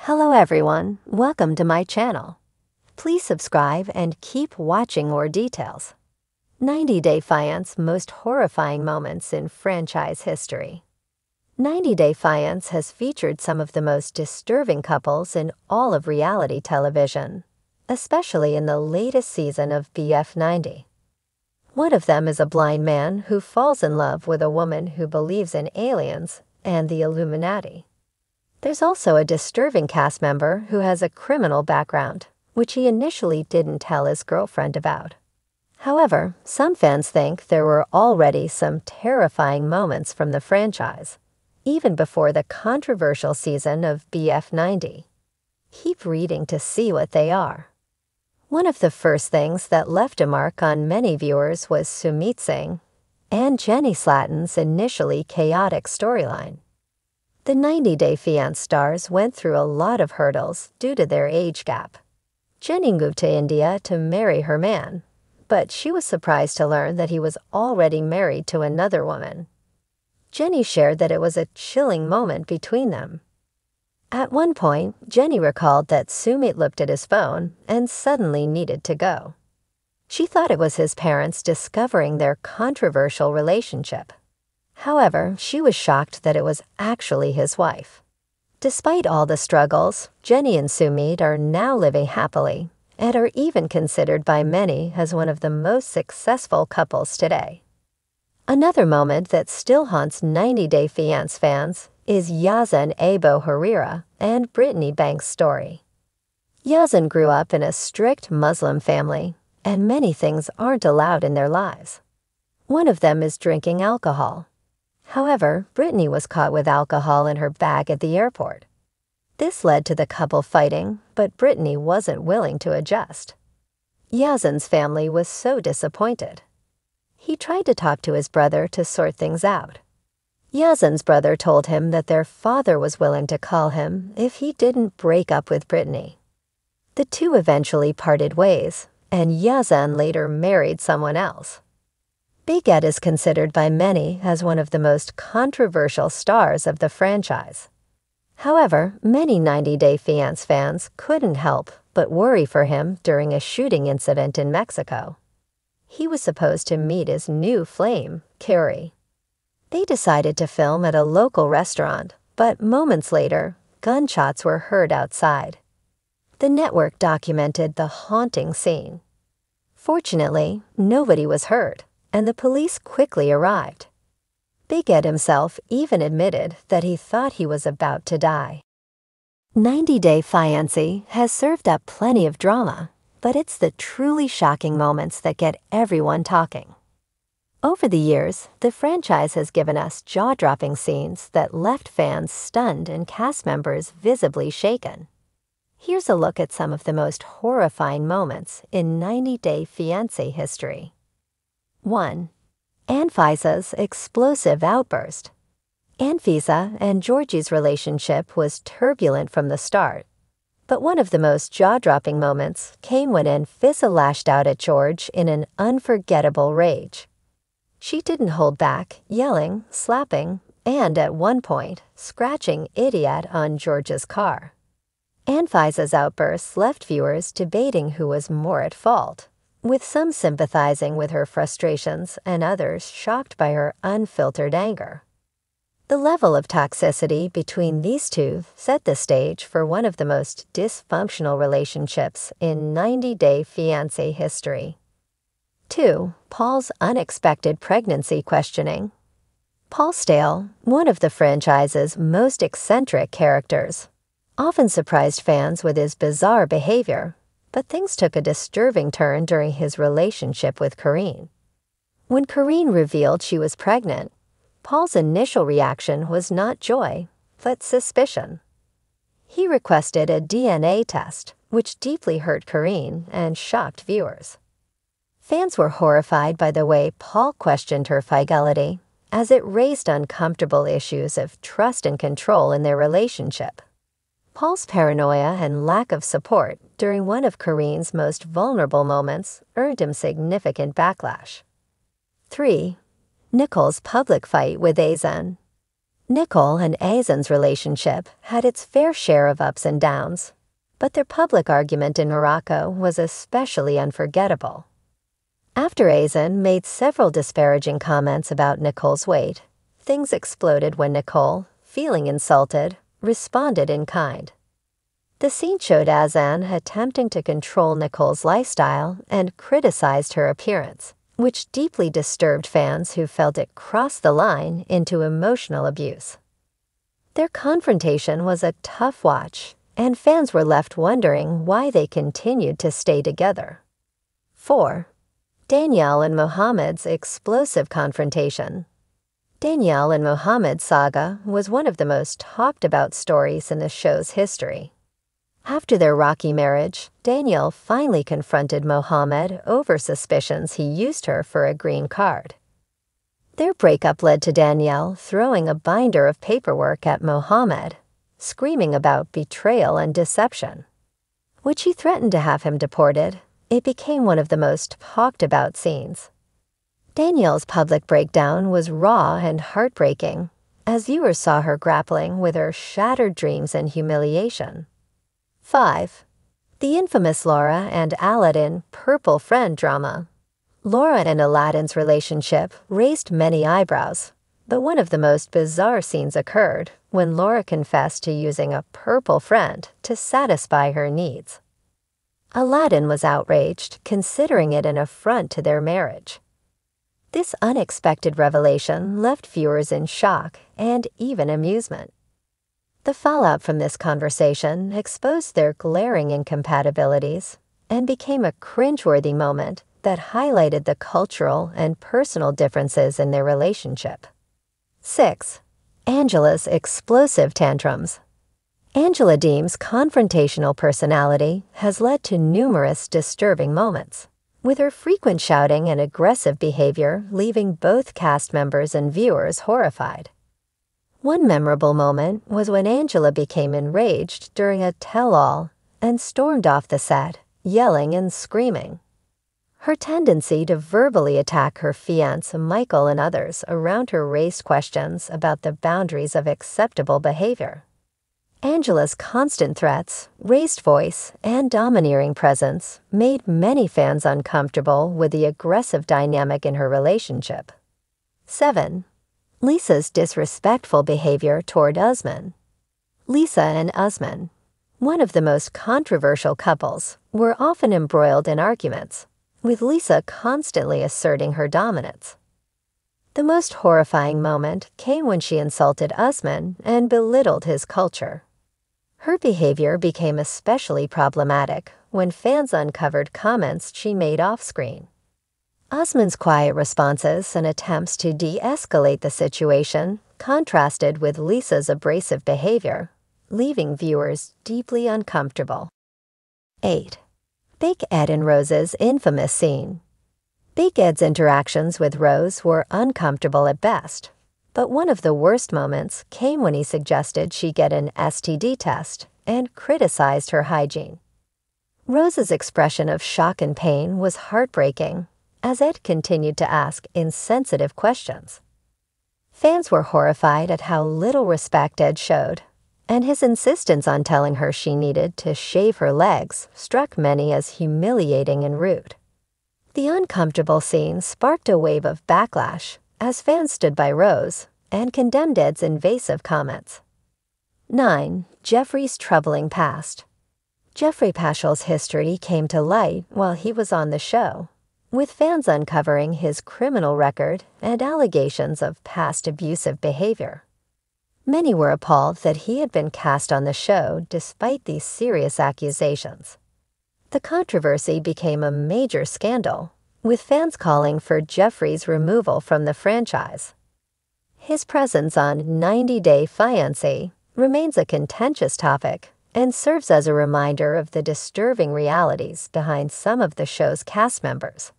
Hello everyone, welcome to my channel. Please subscribe and keep watching more details. 90 Day Fiancé most horrifying moments in franchise history. 90 Day Fiancé has featured some of the most disturbing couples in all of reality television, especially in the latest season of BF90. One of them is a blind man who falls in love with a woman who believes in aliens and the Illuminati. There's also a disturbing cast member who has a criminal background, which he initially didn't tell his girlfriend about. However, some fans think there were already some terrifying moments from the franchise, even before the controversial season of BF90. Keep reading to see what they are. One of the first things that left a mark on many viewers was Sumit Singh and Jenny Slatin's initially chaotic storyline. The 90 Day Fiancé stars went through a lot of hurdles due to their age gap. Jenny moved to India to marry her man, but she was surprised to learn that he was already married to another woman. Jenny shared that it was a chilling moment between them. At one point, Jenny recalled that Sumit looked at his phone and suddenly needed to go. She thought it was his parents discovering their controversial relationship. However, she was shocked that it was actually his wife. Despite all the struggles, Jenny and Sumit are now living happily and are even considered by many as one of the most successful couples today. Another moment that still haunts 90 Day Fiancé fans is Yazan Abo Harira and Brittany Banks' story. Yazan grew up in a strict Muslim family, and many things aren't allowed in their lives. One of them is drinking alcohol. However, Brittany was caught with alcohol in her bag at the airport. This led to the couple fighting, but Brittany wasn't willing to adjust. Yazan's family was so disappointed. He tried to talk to his brother to sort things out. Yazan's brother told him that their father was willing to call him if he didn't break up with Brittany. The two eventually parted ways, and Yazan later married someone else. Big Ed is considered by many as one of the most controversial stars of the franchise. However, many 90 Day Fiancé fans couldn't help but worry for him during a shooting incident in Mexico. He was supposed to meet his new flame, Carrie. They decided to film at a local restaurant, but moments later, gunshots were heard outside. The network documented the haunting scene. Fortunately, nobody was hurt, and the police quickly arrived. Big Ed himself even admitted that he thought he was about to die. 90 Day Fiancé has served up plenty of drama, but it's the truly shocking moments that get everyone talking. Over the years, the franchise has given us jaw-dropping scenes that left fans stunned and cast members visibly shaken. Here's a look at some of the most horrifying moments in 90 Day Fiancé history. 1. Anfisa's explosive outburst. Anfisa and Georgie's relationship was turbulent from the start, but one of the most jaw-dropping moments came when Anfisa lashed out at George in an unforgettable rage. She didn't hold back, yelling, slapping, and at one point, scratching idiot on George's car. Anfisa's outbursts left viewers debating who was more at fault, with some sympathizing with her frustrations and others shocked by her unfiltered anger. The level of toxicity between these two set the stage for one of the most dysfunctional relationships in 90 Day Fiancé history. 2. Paul's unexpected pregnancy questioning. Paul Stale, one of the franchise's most eccentric characters, often surprised fans with his bizarre behavior, but things took a disturbing turn during his relationship with Karine. When Karine revealed she was pregnant, Paul's initial reaction was not joy, but suspicion. He requested a DNA test, which deeply hurt Karine and shocked viewers. Fans were horrified by the way Paul questioned her fidelity, as it raised uncomfortable issues of trust and control in their relationship. Paul's paranoia and lack of support during one of Karine's most vulnerable moments earned him significant backlash. 3. Nicole's public fight with Azan. Nicole and Aizen's relationship had its fair share of ups and downs, but their public argument in Morocco was especially unforgettable. After Aizen made several disparaging comments about Nicole's weight, things exploded when Nicole, feeling insulted, responded in kind. The scene showed Aizen attempting to control Nicole's lifestyle and criticized her appearance, which deeply disturbed fans who felt it crossed the line into emotional abuse. Their confrontation was a tough watch, and fans were left wondering why they continued to stay together. 4. Danielle and Mohammed's explosive confrontation. Danielle and Mohammed's saga was one of the most talked about stories in the show's history. After their rocky marriage, Danielle finally confronted Mohammed over suspicions he used her for a green card. Their breakup led to Danielle throwing a binder of paperwork at Mohammed, screaming about betrayal and deception. When she threatened to have him deported, it became one of the most talked about scenes. Danielle's public breakdown was raw and heartbreaking, as viewers saw her grappling with her shattered dreams and humiliation. 5. The infamous Laura and Aladdin purple friend drama. Laura and Aladdin's relationship raised many eyebrows, but one of the most bizarre scenes occurred when Laura confessed to using a purple friend to satisfy her needs. Aladdin was outraged, considering it an affront to their marriage. This unexpected revelation left viewers in shock and even amusement. The fallout from this conversation exposed their glaring incompatibilities and became a cringeworthy moment that highlighted the cultural and personal differences in their relationship. 6. Angela's explosive tantrums. Angela Deem's confrontational personality has led to numerous disturbing moments, with her frequent shouting and aggressive behavior leaving both cast members and viewers horrified. One memorable moment was when Angela became enraged during a tell-all and stormed off the set, yelling and screaming. Her tendency to verbally attack her fiancé Michael and others around her raised questions about the boundaries of acceptable behavior. Angela's constant threats, raised voice, and domineering presence made many fans uncomfortable with the aggressive dynamic in her relationship. 7. Lisa's disrespectful behavior toward Usman. Lisa and Usman, one of the most controversial couples, were often embroiled in arguments, with Lisa constantly asserting her dominance. The most horrifying moment came when she insulted Usman and belittled his culture. Her behavior became especially problematic when fans uncovered comments she made off-screen. Usman's quiet responses and attempts to de-escalate the situation contrasted with Lisa's abrasive behavior, leaving viewers deeply uncomfortable. 8. Big Ed and Rose's infamous scene. Big Ed's interactions with Rose were uncomfortable at best, but one of the worst moments came when he suggested she get an STD test and criticized her hygiene. Rose's expression of shock and pain was heartbreaking, as Ed continued to ask insensitive questions. Fans were horrified at how little respect Ed showed, and his insistence on telling her she needed to shave her legs struck many as humiliating and rude. The uncomfortable scene sparked a wave of backlash as fans stood by Rose and condemned Ed's invasive comments. 9. Jeffrey's troubling past. Jeffrey Paschal's history came to light while he was on the show, with fans uncovering his criminal record and allegations of past abusive behavior. Many were appalled that he had been cast on the show despite these serious accusations. The controversy became a major scandal, with fans calling for Jeffrey's removal from the franchise. His presence on 90 Day Fiancé remains a contentious topic and serves as a reminder of the disturbing realities behind some of the show's cast members.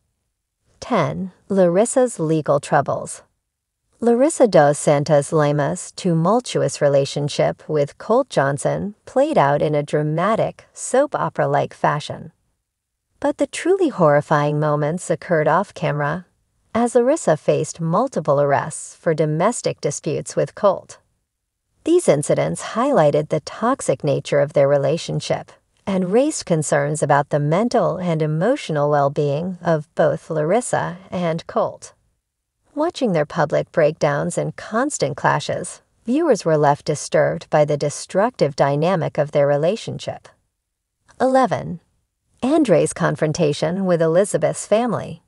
10. Larissa's legal troubles. Larissa dos Santos Lima's tumultuous relationship with Colt Johnson played out in a dramatic, soap opera-like fashion. But the truly horrifying moments occurred off-camera, as Larissa faced multiple arrests for domestic disputes with Colt. These incidents highlighted the toxic nature of their relationship and raised concerns about the mental and emotional well-being of both Larissa and Colt. Watching their public breakdowns and constant clashes, viewers were left disturbed by the destructive dynamic of their relationship. 11. Andre's confrontation with Elizabeth's family.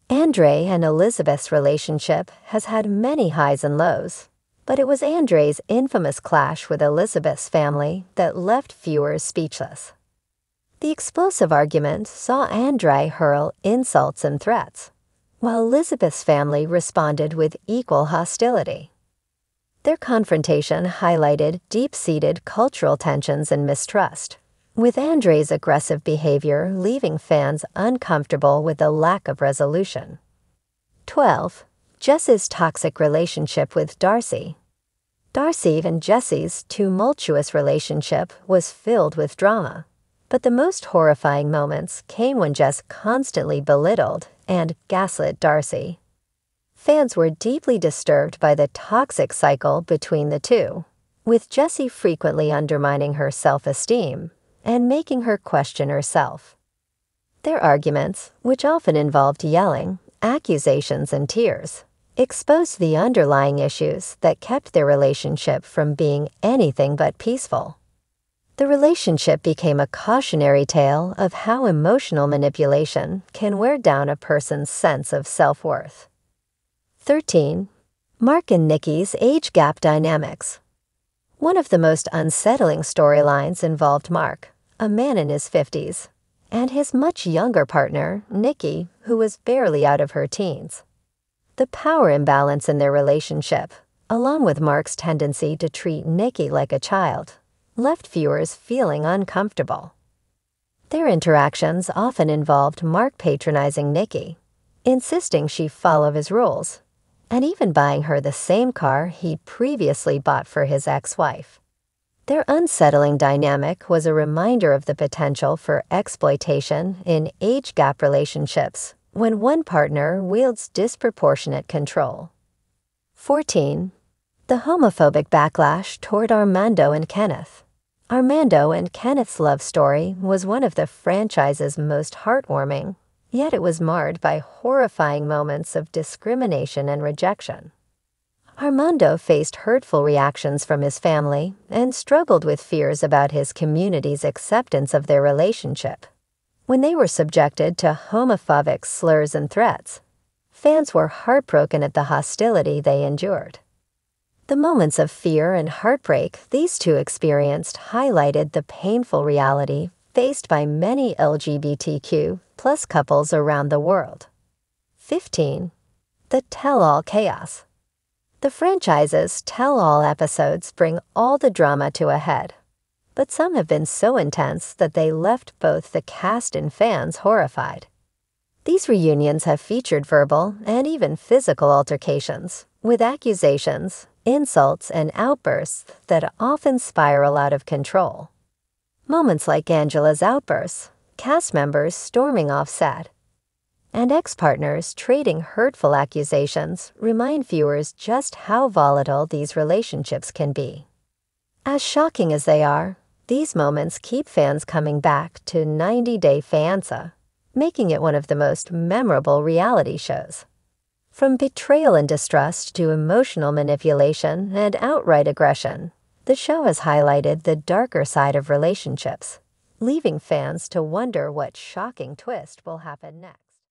Andre and Elizabeth's relationship has had many highs and lows, but it was Andre's infamous clash with Elizabeth's family that left viewers speechless. The explosive argument saw Andre hurl insults and threats, while Elizabeth's family responded with equal hostility. Their confrontation highlighted deep-seated cultural tensions and mistrust, with Andre's aggressive behavior leaving fans uncomfortable with the lack of resolution. 12. Jess's toxic relationship with Darcy. Darcy and Jesse's tumultuous relationship was filled with drama, but the most horrifying moments came when Jess constantly belittled and gaslit Darcy. Fans were deeply disturbed by the toxic cycle between the two, with Jessie frequently undermining her self-esteem and making her question herself. Their arguments, which often involved yelling, accusations, and tears, exposed the underlying issues that kept their relationship from being anything but peaceful. The relationship became a cautionary tale of how emotional manipulation can wear down a person's sense of self-worth. 13. Mark and Nikki's age gap dynamics. One of the most unsettling storylines involved Mark, a man in his 50s, and his much younger partner, Nikki, who was barely out of her teens. The power imbalance in their relationship, along with Mark's tendency to treat Nikki like a child, left viewers feeling uncomfortable. Their interactions often involved Mark patronizing Nikki, insisting she follow his rules, and even buying her the same car he'd previously bought for his ex-wife. Their unsettling dynamic was a reminder of the potential for exploitation in age gap relationships when one partner wields disproportionate control. 14. The homophobic backlash toward Armando and Kenneth. Armando and Kenneth's love story was one of the franchise's most heartwarming, yet it was marred by horrifying moments of discrimination and rejection. Armando faced hurtful reactions from his family and struggled with fears about his community's acceptance of their relationship. When they were subjected to homophobic slurs and threats, fans were heartbroken at the hostility they endured. The moments of fear and heartbreak these two experienced highlighted the painful reality faced by many LGBTQ+ couples around the world. 15. The tell-all chaos. The franchise's tell-all episodes bring all the drama to a head, but some have been so intense that they left both the cast and fans horrified. These reunions have featured verbal and even physical altercations, with accusations, insults, and outbursts that often spiral out of control. Moments like Angela's outbursts, cast members storming off set, and ex-partners trading hurtful accusations remind viewers just how volatile these relationships can be. As shocking as they are, these moments keep fans coming back to 90 Day Fiancé, making it one of the most memorable reality shows. From betrayal and distrust to emotional manipulation and outright aggression, the show has highlighted the darker side of relationships, leaving fans to wonder what shocking twist will happen next.